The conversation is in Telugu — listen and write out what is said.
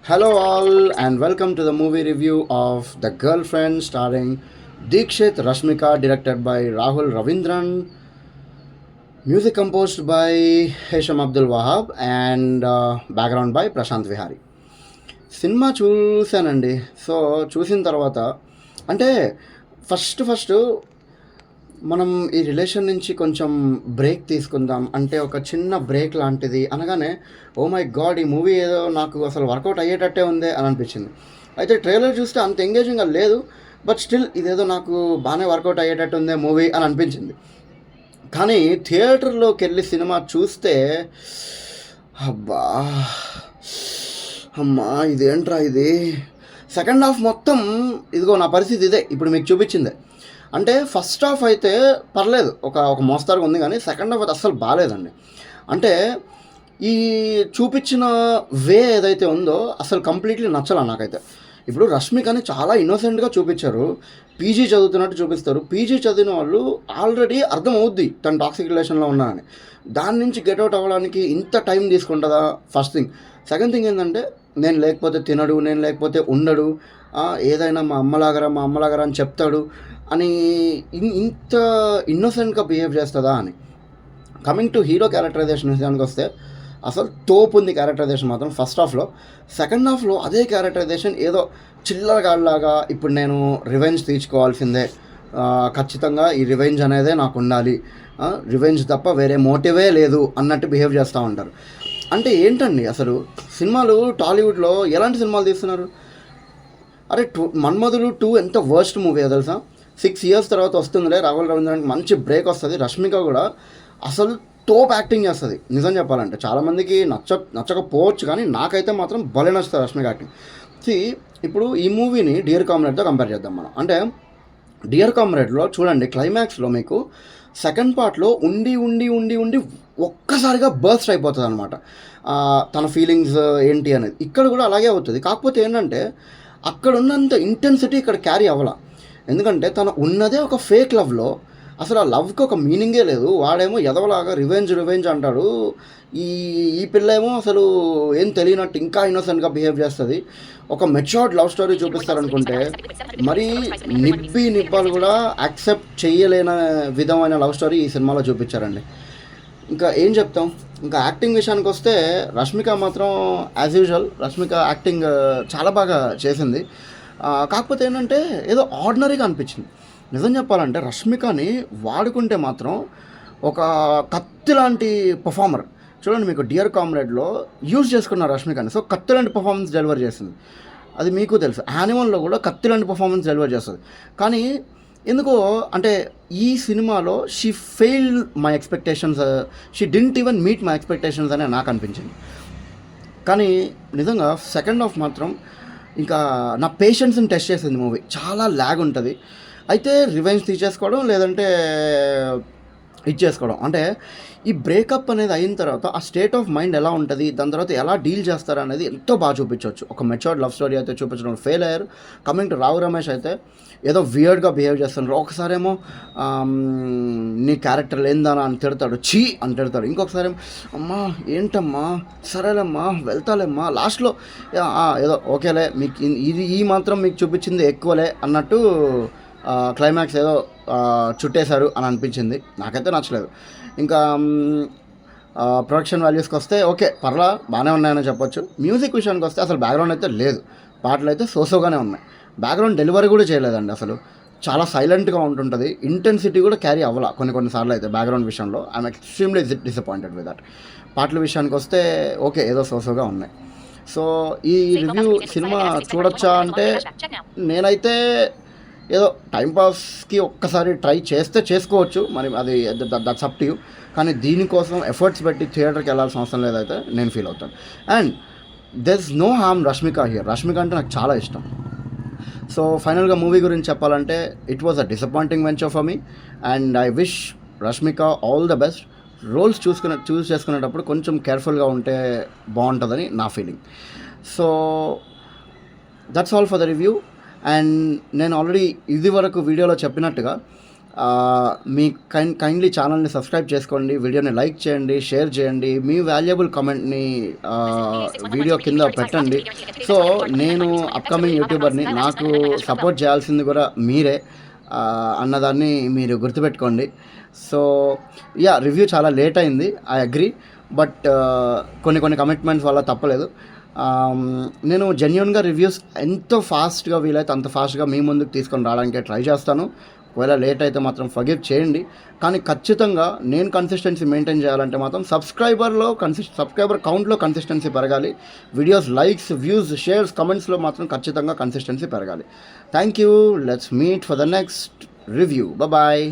Hello, all, and welcome to the movie review of The Girlfriend, starring Dikshit Rashmika, directed by Rahul Ravindran, music composed by Hesham Abdul Wahab, and background by Prashant Vihari. Cinema చూశానండి. సో చూసిన తర్వాత అంటే ఫస్ట్ మనం ఈ రిలేషన్ నుంచి కొంచెం బ్రేక్ తీసుకుందాం అంటే ఒక చిన్న బ్రేక్ లాంటిది అనగానే ఓ మై గాడ్ ఈ మూవీ ఏదో నాకు అసలు వర్కౌట్ అయ్యేటట్టే ఉంది అని అనిపించింది. అయితే ట్రైలర్ చూస్తే అంత ఎంగేజింగ్గా లేదు, బట్ స్టిల్ ఇదేదో నాకు బాగానే వర్కౌట్ అయ్యేటట్టు ఉందే మూవీ అని అనిపించింది. కానీ థియేటర్లోకి వెళ్ళి సినిమా చూస్తే అబ్బా అమ్మా ఇదేంట్రా ఇది, సెకండ్ హాఫ్ మొత్తం ఇదిగో నా పరిస్థితి ఇదే ఇప్పుడు మీకు చూపించిందే. అంటే ఫస్ట్ హాఫ్ అయితే పర్లేదు, ఒక ఒక మోస్తారుగా ఉంది, కానీ సెకండ్ హాఫ్ అయితే అస్సలు బాగాలేదండి. అంటే ఈ చూపించిన వే ఏదైతే ఉందో అసలు కంప్లీట్లీ నచ్చలా నాకైతే. ఇప్పుడు రష్మికని చాలా ఇన్నోసెంట్గా చూపించారు, పీజీ చదువుతున్నట్టు చూపిస్తారు. పీజీ చదివిన వాళ్ళు ఆల్రెడీ అర్థమవుద్ది తను టాక్సిక్ రిలేషన్లో ఉన్నానని. దాని నుంచి గెట్అవుట్ అవ్వడానికి ఇంత టైం తీసుకుంటుందా ఫస్ట్ థింగ్. సెకండ్ థింగ్ ఏంటంటే నేను లేకపోతే తినడు, నేను లేకపోతే ఉండడు, ఏదైనా మా అమ్మలాగరా అని చెప్తాడు అని ఇంత ఇన్నోసెంట్గా బిహేవ్ చేస్తుందా అని. కమింగ్ టు హీరో క్యారెక్టరైజేషన్ విషయానికి వస్తే అసలు తోపు ఉంది క్యారెక్టరైజేషన్ మాత్రం ఫస్ట్ హాఫ్లో. సెకండ్ హాఫ్లో అదే క్యారెక్టరైజేషన్ ఏదో చిల్లరగాళ్ళలాగా ఇప్పుడు నేను రివెంజ్ తీర్చుకోవాల్సిందే, ఖచ్చితంగా ఈ రివెంజ్ అనేదే నాకు ఉండాలి, రివెంజ్ తప్ప వేరే మోటివే లేదు అన్నట్టు బిహేవ్ చేస్తూ ఉంటారు. అంటే ఏంటండి అసలు సినిమాలు టాలీవుడ్లో ఎలాంటి సినిమాలు తీస్తున్నారు? అరే మన్మధుడు 2 ఎంత వర్స్ట్ మూవీ తెలుసా. 6 years తర్వాత వస్తుందిలే, రాహుల్ రవీంద్రన్కి మంచి బ్రేక్ వస్తుంది. రష్మిక కూడా అసలు టోప్ యాక్టింగ్ చేస్తుంది నిజం చెప్పాలంటే. చాలామందికి నచ్చకపోవచ్చు, కానీ నాకైతే మాత్రం భలే నచ్చుతుంది రష్మిక యాక్టింగ్. ఇప్పుడు ఈ మూవీని డియర్ కామ్రేడ్తో కంపేర్ చేద్దాం మనం. అంటే డియర్ కామ్రేడ్లో చూడండి, క్లైమాక్స్లో మీకు సెకండ్ పార్ట్లో ఉండి ఉండి ఉండి ఉండి ఒక్కసారిగా బర్స్ట్ అయిపోతుంది అనమాట తన ఫీలింగ్స్ ఏంటి అనేది. ఇక్కడ కూడా అలాగే అవుతుంది, కాకపోతే ఏంటంటే అక్కడ ఉన్నంత ఇంటెన్సిటీ ఇక్కడ క్యారీ అవ్వాల. ఎందుకంటే తను ఉన్నదే ఒక ఫేక్ లవ్లో, అసలు ఆ లవ్కి ఒక మీనింగే లేదు. వాడేమో ఎదవలాగా రివెంజ్ అంటాడు, ఈ పిల్ల ఏమో అసలు ఏం తెలియనట్టు ఇంకా ఇన్నోసెంట్గా బిహేవ్ చేస్తుంది. ఒక మెచ్యూర్డ్ లవ్ స్టోరీ చూపిస్తారనుకుంటే మరీ నిబ్బాలు కూడా యాక్సెప్ట్ చేయలేని విధమైన లవ్ స్టోరీ ఈ సినిమాలో చూపించారండి. ఇంకా ఏం చెప్తాం. ఇంకా యాక్టింగ్ విషయానికి వస్తే రష్మిక మాత్రం యాజ్ యూజువల్ రష్మిక యాక్టింగ్ చాలా బాగా చేసింది. కాకపోతే ఏంటంటే ఏదో ఆర్డినరీగా అనిపించింది. నిజం చెప్పాలంటే రష్మికని వాడుకుంటే మాత్రం ఒక కత్తి లాంటి పర్ఫార్మర్. చూడండి, మీకు డియర్ కామ్రేడ్లో యూజ్ చేసుకున్న రష్మికని, సో కత్తి లాంటి పర్ఫార్మెన్స్ డెలివర్ చేస్తుంది. అది మీకు తెలుసు. యానిమల్లో కూడా కత్తి లాంటి పర్ఫార్మెన్స్ డెలివర్ చేస్తుంది. కానీ ఎందుకో అంటే ఈ సినిమాలో she failed my expectations, she didn't even meet my expectations అని నాకు అనిపించింది. కానీ నిజంగా సెకండ్ హాఫ్ మాత్రం ఇంకా నా పేషెన్స్ని టెస్ట్ చేసింది మూవీ. చాలా ల్యాగ్ ఉంటుంది. అయితే రివెంజ్ తీసేసుకోవడం లేదంటే ఇచ్చేసుకోవడం, అంటే ఈ బ్రేకప్ అనేది అయిన తర్వాత ఆ స్టేట్ ఆఫ్ మైండ్ ఎలా ఉంటుంది, దాని తర్వాత ఎలా డీల్ చేస్తారు అనేది ఎంతో బాగా చూపించవచ్చు. ఒక మెచ్యూర్డ్ లవ్ స్టోరీ అయితే చూపించడం ఫెయిల్ అయ్యారు. కమింగ్ టు రావు రమేష్ అయితే ఏదో వియర్డ్గా బిహేవ్ చేస్తున్నారు. ఒకసారేమో నీ క్యారెక్టర్ లేనిదానా అని తిడతాడు, చీ అని తిడతాడు. ఇంకొకసారి అమ్మా ఏంటమ్మా, సరేలేమ్మా వెళ్తాలేమ్మా, లాస్ట్లో ఏదో ఓకేలే మీకు ఈ మాత్రం మీకు చూపించింది ఎక్కువలే అన్నట్టు క్లైమాక్స్ ఏదో చుట్టేశారు అని అనిపించింది. నాకైతే నచ్చలేదు. ఇంకా ప్రొడక్షన్ వాల్యూస్కి వస్తే ఓకే పర్లా బాగానే ఉన్నాయని చెప్పొచ్చు. మ్యూజిక్ విషయానికి వస్తే అసలు బ్యాక్గ్రౌండ్ అయితే లేదు, పాటలు అయితే సోసోగానే ఉన్నాయి. బ్యాక్గ్రౌండ్ డెలివరీ కూడా చేయలేదండి, అసలు చాలా సైలెంట్గా ఉంటుంటుంది. ఇంటెన్సిటీ కూడా క్యారీ అవ్వాల కొన్నిసార్లు అయితే బ్యాక్గ్రౌండ్ విషయంలో. I'm extremely disappointed with that. పాటల విషయానికి వస్తే ఓకే ఏదో సోసోగా ఉన్నాయి. సో ఈ రివ్యూ సినిమా చూడొచ్చా అంటే నేనైతే ఏదో టైంపాస్కి ఒక్కసారి ట్రై చేస్తే చేసుకోవచ్చు, మరి అది దట్స్ అప్ టు యూ. కానీ దీనికోసం ఎఫర్ట్స్ పెట్టి థియేటర్కి వెళ్ళాల్సిన అవసరం లేదైతే నేను ఫీల్ అవుతాను. And there is no harm Rashmika here. Rashmika అంటే నాకు చాలా ఇష్టం. సో ఫైనల్గా మూవీ గురించి చెప్పాలంటే it was a disappointing venture for me, and I wish Rashmika all the best. Roles choose చేసుకునేటప్పుడు కొంచెం కేర్ఫుల్గా ఉంటే బాగుంటుందని నా feeling. So that's all for the review. And నేను ఆల్రెడీ ఇది వరకు వీడియోలో చెప్పినట్టుగా మీ కైండ్లీ ఛానల్ని సబ్స్క్రైబ్ చేసుకోండి, వీడియోని లైక్ చేయండి, షేర్ చేయండి, మీ వాల్యుబుల్ కామెంట్ని వీడియో కింద పెట్టండి. సో నేను అప్కమింగ్ యూట్యూబర్ని, నాకు సపోర్ట్ చేయాల్సింది కూడా మీరే అన్నదాన్ని మీరు గుర్తుపెట్టుకోండి. సో రివ్యూ చాలా లేట్ అయింది, ఐ అగ్రీ. బట్ కొన్ని కమిట్మెంట్స్ వల్ల తప్పలేదు. నేను జెన్యూన్గా రివ్యూస్ ఎంత ఫాస్ట్గా వీలైతే అంత ఫాస్ట్గా మీ ముందుకు తీసుకొని రావడానికి ట్రై చేస్తాను. ఒకవేళ లేట్ అయితే మాత్రం ఫర్గివ్ చేయండి. కానీ ఖచ్చితంగా నేను కన్సిస్టెన్సీ మెయింటైన్ చేయాలంటే మాత్రం సబ్స్క్రైబర్ కౌంట్లో కన్సిస్టెన్సీ పెరగాలి. వీడియోస్ లైక్స్, వ్యూస్, షేర్స్, కమెంట్స్లో మాత్రం ఖచ్చితంగా కన్సిస్టెన్సీ పెరగాలి. Thank you. Let's meet for the next review. Bye.